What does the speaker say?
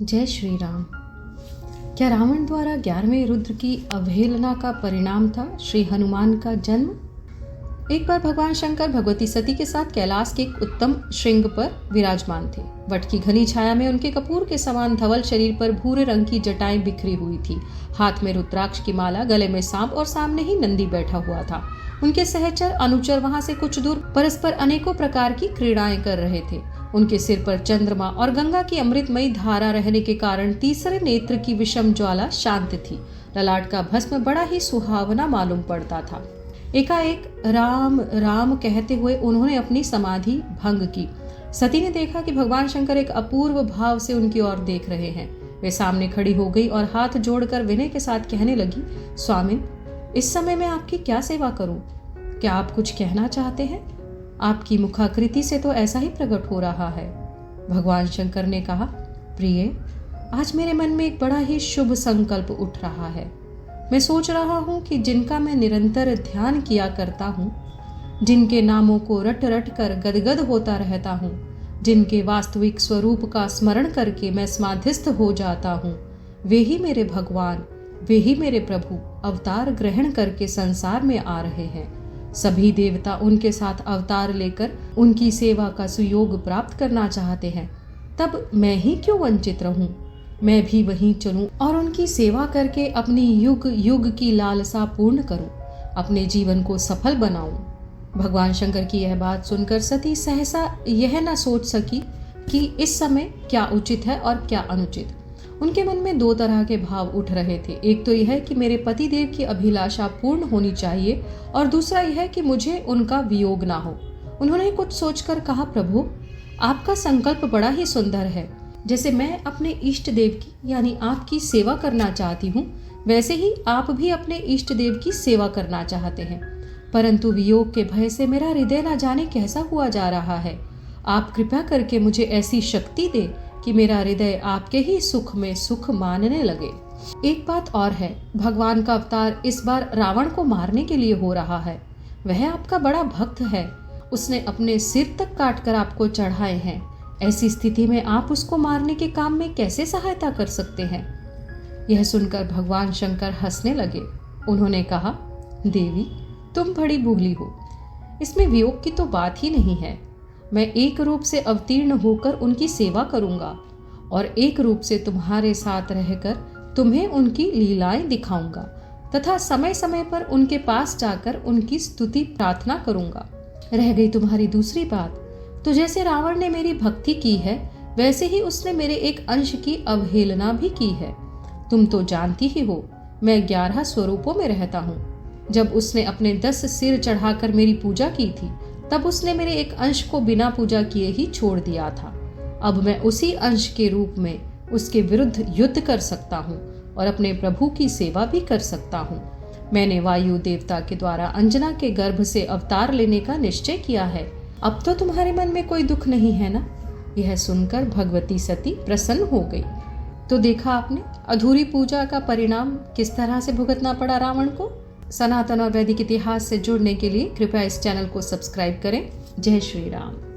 जय श्री राम। क्या रावण द्वारा 11वें रुद्र की अवहेलना का परिणाम था श्री हनुमान का जन्म? एक बार भगवान शंकर भगवती सती के साथ कैलाश के एक उत्तम श्रृंग पर विराजमान थे। वट की घनी छाया में उनके कपूर के समान धवल शरीर पर भूरे रंग की जटाएं बिखरी हुई थी। हाथ में रुद्राक्ष की माला, गले में सांप और सामने ही नंदी बैठा हुआ था। उनके सहचर अनुचर वहां से कुछ दूर परस्पर अनेकों प्रकार की क्रीड़ाएं कर रहे थे। उनके सिर पर चंद्रमा और गंगा की अमृतमयी धारा रहने के कारण तीसरे नेत्र की विषम ज्वाला शांत थी। ललाट का भस्म बड़ा ही सुहावना मालूम पड़ता था। एकाएक राम राम कहते हुए उन्होंने अपनी समाधि भंग की। सती ने देखा कि भगवान शंकर एक अपूर्व भाव से उनकी ओर देख रहे हैं। वे सामने खड़ी हो गई और हाथ जोड़कर विनय के साथ कहने लगी, स्वामिन, इस समय मैं आपकी क्या सेवा करूं? क्या आप कुछ कहना चाहते हैं? आपकी मुखाकृति से तो ऐसा ही प्रकट हो रहा है। भगवान शंकर ने कहा, प्रिय, आज मेरे मन में एक बड़ा ही शुभ संकल्प उठ रहा है। मैं सोच रहा हूँ कि जिनका मैं निरंतर ध्यान किया करता हूँ, जिनके नामों को रट रट कर गदगद होता रहता हूँ, जिनके वास्तविक स्वरूप का स्मरण करके मैं समाधिस्थ हो जाता हूँ, वे ही मेरे भगवान, वे ही मेरे प्रभु अवतार ग्रहण करके संसार में आ रहे हैं। सभी देवता उनके साथ अवतार लेकर उनकी सेवा का सुयोग प्राप्त करना चाहते हैं। तब मैं ही क्यों वंचित रहूं? मैं भी वहीं चलूं और उनकी सेवा करके अपनी युग युग की लालसा पूर्ण करूं, अपने जीवन को सफल बनाऊं। भगवान शंकर की यह बात सुनकर सती सहसा यह न सोच सकी कि इस समय क्या उचित है और क्या अनुचित। उनके मन में दो तरह के भाव उठ रहे थे। एक तो यह कि मेरे पति देव की अभिलाषा पूर्ण होनी चाहिए और दूसरा यह कि मुझे उनका वियोग ना हो। उन्होंने कुछ सोचकर कहा, प्रभु, आपका संकल्प बड़ा ही सुंदर है। जैसे मैं अपने इष्ट देव की यानी आपकी सेवा करना चाहती हूँ, वैसे ही आप भी अपने इष्ट देव की सेवा करना चाहते हैं। परंतु वियोग के भय से मेरा हृदय न जाने कैसा हुआ जा रहा है। आप कृपा करके मुझे ऐसी शक्ति दे कि मेरा हृदय आपके ही सुख में सुख मानने लगे। एक बात और है, भगवान का अवतार इस बार रावण को मारने के लिए हो रहा है। वह आपका बड़ा भक्त है। उसने अपने सिर तक काटकर आपको चढ़ाए हैं। ऐसी स्थिति में आप उसको मारने के काम में कैसे सहायता कर सकते हैं? यह सुनकर भगवान शंकर हंसने लगे। उन्होंने कहा, देवी, तुम बड़ी भोली हो। इसमें वियोग की तो बात ही नहीं है। मैं एक रूप से अवतीर्ण होकर उनकी सेवा करूंगा और एक रूप से तुम्हारे साथ रहकर तुम्हें उनकी लीलाएं दिखाऊंगा तथा समय समय पर उनके पास जाकर उनकी स्तुति प्रार्थना करूंगा। रह गई तुम्हारी दूसरी बात, तो जैसे रावण ने मेरी भक्ति की है, वैसे ही उसने मेरे एक अंश की अवहेलना भी की है। तुम तो जानती ही हो, मैं 11 स्वरूपों में रहता हूँ। जब उसने अपने 10 सिर चढ़ाकर मेरी पूजा की थी, तब उसने मेरे एक अंश को बिना पूजा किए ही छोड़ दिया था। अब मैं उसी अंश के रूप में उसके विरुद्ध युद्ध कर सकता हूँ और अपने प्रभु की सेवा भी कर सकता हूँ। मैंने वायु देवता के द्वारा अंजना के गर्भ से अवतार लेने का निश्चय किया है। अब तो तुम्हारे मन में कोई दुख नहीं है ना? यह सुनकर भगवती सती प्रसन्न हो गई। तो देखा आपने, अधूरी पूजा का परिणाम किस तरह से भुगतना पड़ा रावण को। सनातन और वैदिक इतिहास से जुड़ने के लिए कृपया इस चैनल को सब्सक्राइब करें। जय श्री राम।